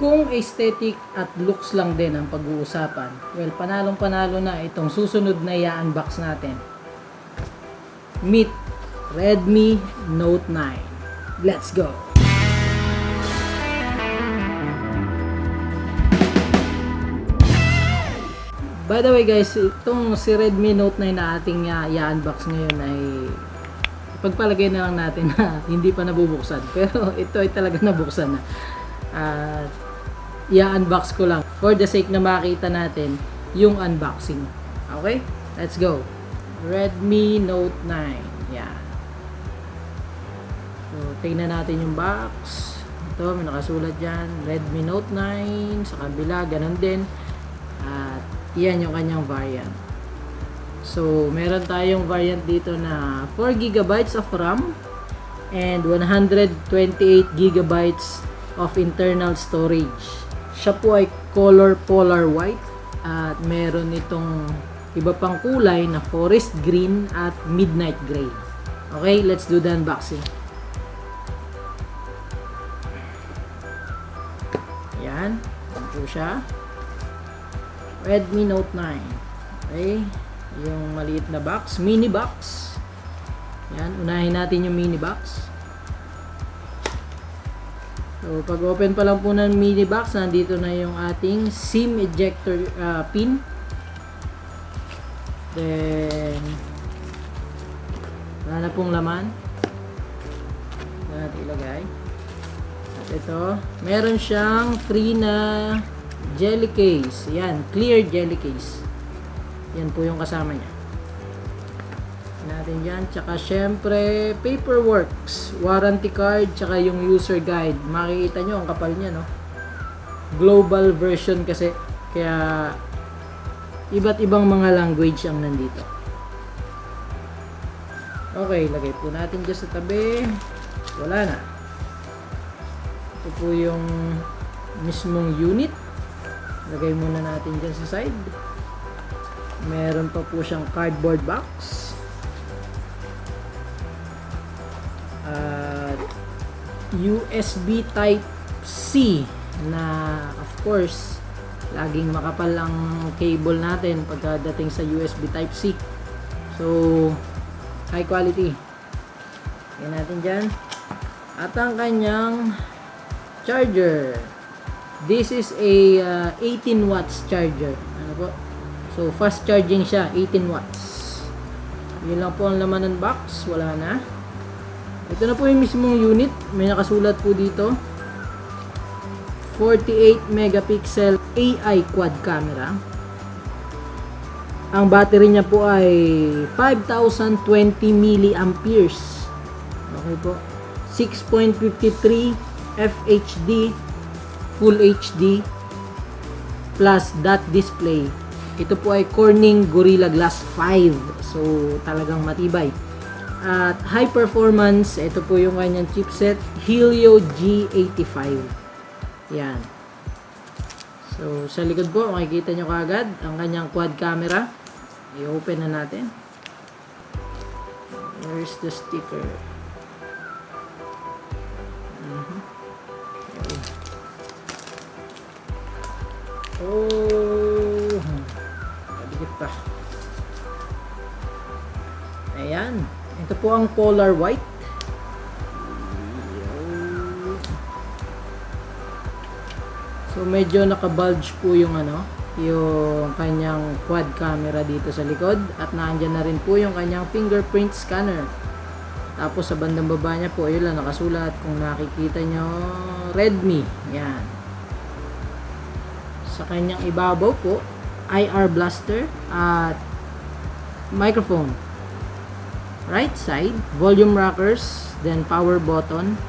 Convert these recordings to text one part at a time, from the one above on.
Kung aesthetic at looks lang din ang pag-uusapan, well, panalong-panalo na itong susunod na i-unbox natin. Meet Redmi Note 9. Let's go! By the way guys, itong si Redmi Note 9 na ating i-unbox ngayon ay pagpalagay na lang natin na hindi pa nabubuksan. Pero ito ay talaga nabuksan na. I-unbox ko lang for the sake na makita natin yung unboxing. Okay? Let's go. Redmi Note 9. Yeah. So, tingnan natin yung box. Ito, may nakasulat dyan. Redmi Note 9. Sa kabila, ganun din. At yan yung kanyang variant. So, meron tayong variant dito na 4GB of RAM and 128GB of internal storage. Siya po ay color polar white at meron itong iba pang kulay na forest green at midnight gray. Okay, let's do the unboxing. Yan, yan po siya. Redmi Note 9. Okay, yung maliit na box, mini box. Yan, unahin natin yung mini box. So, pag open pa lang po ng mini box, nandito na yung ating SIM ejector pin. Then, wala na pong laman. Wala natin ilagay. At ito, meron siyang free na jelly case. Yan, clear jelly case. Yan po yung kasama niya. Natin yan. Tsaka syempre, paperworks, warranty card, tsaka yung user guide. Makikita nyo, ang kapal niya, no? Global version kasi. Kaya, iba't ibang mga language ang nandito. Okay, lagay po natin dyan sa tabi. Wala na. Ito po yung mismong unit. Lagay muna natin dyan sa side. Meron pa po siyang cardboard box. USB Type-C na of course laging makapal ang cable natin pagdating sa USB Type-C. So, high quality. Lagyan natin dyan. At ang kanyang charger. This is a 18 watts charger. Ano po? So, fast charging siya. 18 watts. Yun lang po ang laman ng box. Wala na. Ito na po yung mismong unit. May nakasulat po dito. 48 megapixel AI quad camera. Ang battery niya po ay 5020 milliamperes. Okay po. 6.53 FHD Full HD plus dot display. Ito po ay Corning Gorilla Glass 5. So, talagang matibay. At high performance, ito po yung kanyang chipset, Helio G85. Yan. So, sa likod po, makikita nyo kaagad ang kanyang quad camera. I-open na natin. Where's the sticker? Oh, kadikit pa. Ayan. Ito po ang polar white. So medyo naka-bulge po yung yung kanyang quad camera dito sa likod at nandiyan na rin po yung kanyang fingerprint scanner. Tapos sa bandang baba niya po, yun lang nakasulat kung nakikita nyo, Redmi. Yan. Sa kanyang ibabaw po, IR blaster at microphone. Right side, volume rockers, then power button.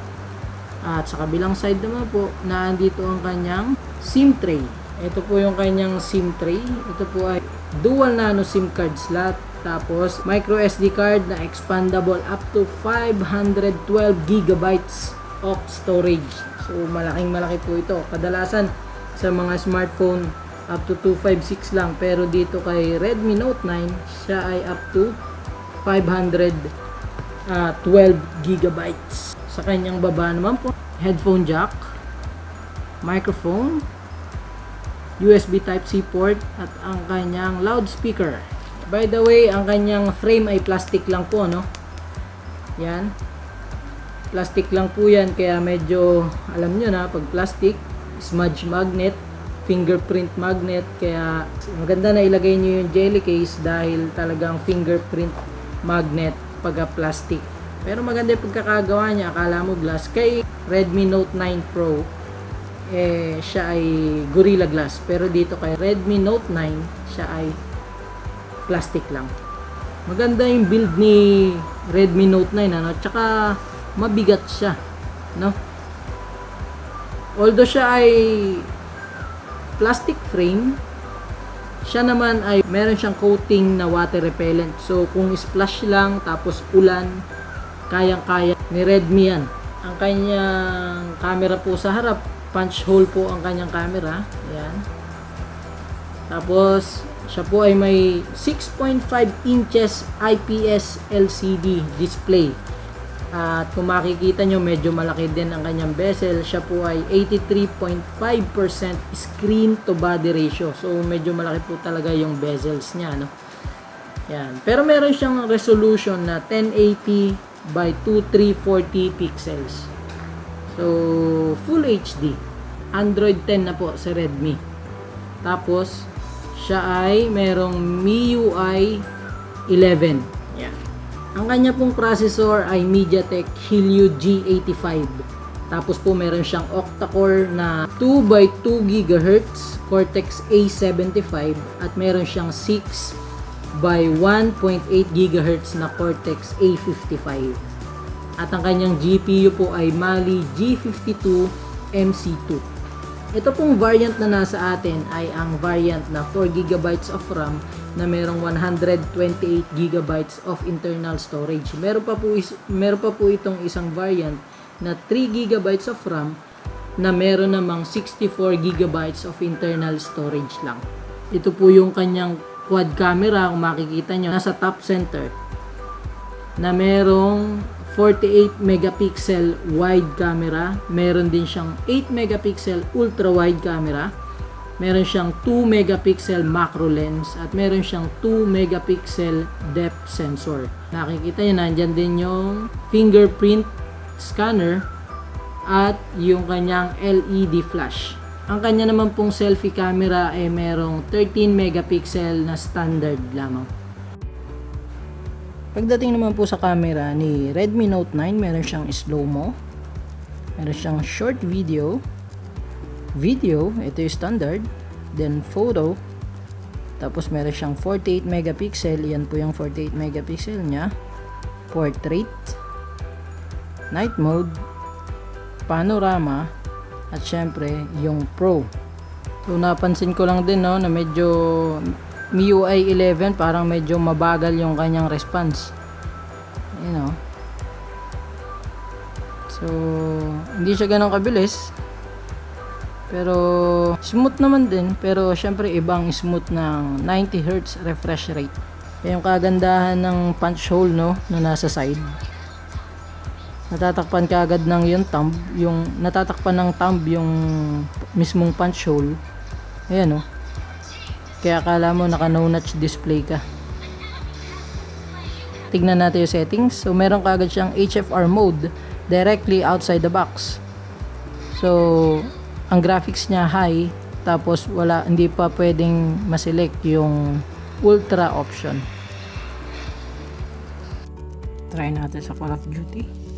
At sa kabilang side naman po, nandito ang kanyang SIM tray. Ito po yung kanyang SIM tray. Ito po ay dual nano SIM card slot. Tapos, micro SD card na expandable up to 512GB of storage. So, malaking malaki po ito. Kadalasan sa mga smartphone, up to 256 lang. Pero dito kay Redmi Note 9, siya ay up to 512GB. Sa kanyang baba naman po, headphone jack. microphone, USB Type-C port, at ang kanyang loudspeaker. By the way, ang kanyang frame ay plastic lang po, no? Yan. Plastic lang po yan, kaya medyo, alam nyo na, pag plastic, smudge magnet, fingerprint magnet, kaya maganda na ilagay nyo yung jelly case dahil talagang fingerprint magnet pagka plastic. Pero maganda yung pagkakagawa niya, akala mo glass. Kay Redmi Note 9 Pro, siya ay Gorilla Glass, pero dito kay Redmi Note 9 siya ay plastic lang. Maganda yung build ni Redmi Note 9, ano, tsaka mabigat siya, no? Although siya ay plastic frame, siya naman ay meron siyang coating na water repellent, so kung splash lang tapos ulan, kayang-kaya ni Redmi yan. Ang kanyang camera po sa harap, punch hole po ang kanyang camera. Ayan. Tapos, siya po ay may 6.5 inches IPS LCD display. At kung makikita nyo, medyo malaki din ang kanyang bezel. Siya po ay 83.5% screen to body ratio. So, medyo malaki po talaga yung bezels niya, no? Yan. Pero meron siyang resolution na 1080 by 2340 pixels. So, Full HD. Android 10 na po sa Redmi. Tapos, siya ay merong MIUI 11. Yan. Ang kanya pong processor ay MediaTek Helio G85. Tapos po meron siyang octa-core na 2x2 GHz Cortex A75 at meron siyang 6x1.8 GHz na Cortex A55. At ang kanyang GPU po ay Mali G52 MC2. Ito pong variant na nasa atin ay ang variant na 4GB of RAM na merong 128GB of internal storage. Meron pa po itong isang variant na 3GB of RAM na meron namang 64GB of internal storage lang. Ito po yung kanyang quad camera, kung makikita nyo, nasa top center, na merong 48 megapixel wide camera, meron din siyang 8 megapixel ultra wide camera, meron siyang 2 megapixel macro lens, at meron siyang 2 megapixel depth sensor. Nakikita nyo, nandyan din yung fingerprint scanner at yung kanyang LED flash. Ang kanya naman pong selfie camera ay merong 13 megapixel na standard lamang. Pagdating naman po sa camera ni Redmi Note 9, meron siyang slow-mo, meron siyang short video, ito yung standard, then photo, tapos meron siyang 48 megapixel, yan po yung 48 megapixel niya, portrait, night mode, panorama, at syempre yung Pro. So napansin ko lang din, no, na medyo MIUI 11 parang medyo mabagal yung kanyang response, you know. So hindi siya ganun kabilis, pero smooth naman din, pero syempre ibang smooth ng 90Hz refresh rate. Yung kagandahan ng punch hole, no, na nasa side, natatakpan kaagad ng yung natatakpan ng thumb yung mismong punch hole. Ayan, no. Kaya akala mo naka no notch display ka. Tignan natin yung settings. So meron kaagad siyang HFR mode directly outside the box. So ang graphics niya high, tapos hindi pa pwedeng ma-select yung ultra option. Try natin sa Call of Duty.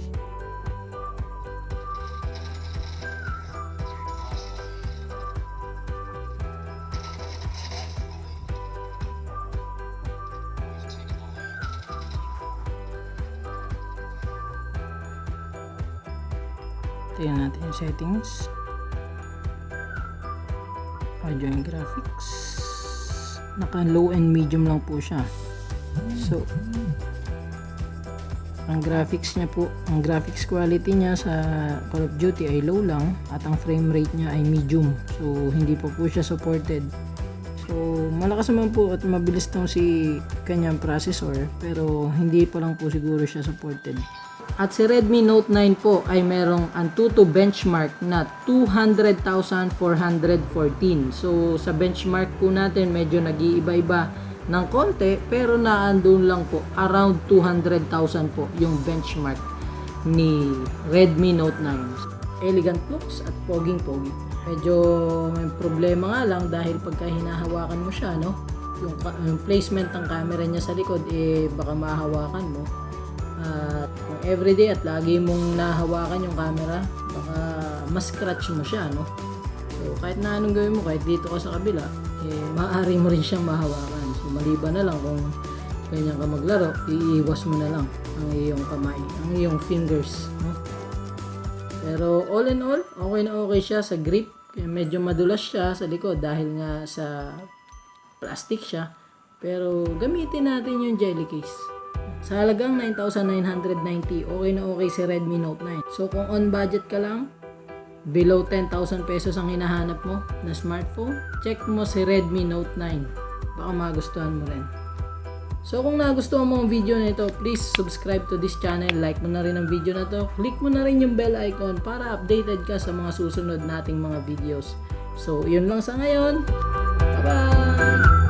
Tingnan natin yung settings. Audio and graphics. Naka low and medium lang po siya. So ang graphics niya po, ang graphics quality niya sa Call of Duty ay low lang, at ang frame rate niya ay medium. So hindi pa po siya supported. So malakas naman po at mabilis tong si kanyang processor, pero hindi pa lang po siguro siya supported. At si Redmi Note 9 po ay merong Antutu benchmark na 200,414. So sa benchmark po natin medyo nag-iiba-iba ng konti, pero naandun lang po around 200,000 po yung benchmark ni Redmi Note 9. Elegant looks at poging-pogi. Medyo may problema nga lang dahil pagka hinahawakan mo siya, no? Yung placement ng camera niya sa likod, baka mahawakan mo. At kung everyday at lagi mong nahawakan yung camera, baka mas-scratch mo siya, no? So, kahit na anong gawin mo, kahit dito ka sa kabila, maaari mo rin siyang mahawakan. So, maliban na lang kung ganyan ka maglaro, iiwas mo na lang ang iyong kamay, ang iyong fingers, no? Pero all in all, okay na okay siya sa grip. Medyo madulas siya sa likod dahil nga sa plastic siya. Pero gamitin natin yung jelly case. Sa halagang 9,990, okay na okay si Redmi Note 9. So kung on budget ka lang, below 10,000 pesos ang hinahanap mo na smartphone, check mo si Redmi Note 9. Baka magustuhan mo rin. So kung nagustuhan mo ang video na ito, please subscribe to this channel, like mo na rin ang video na to, click mo na rin yung bell icon para updated ka sa mga susunod nating mga videos. So yun lang sa ngayon. Bye-bye!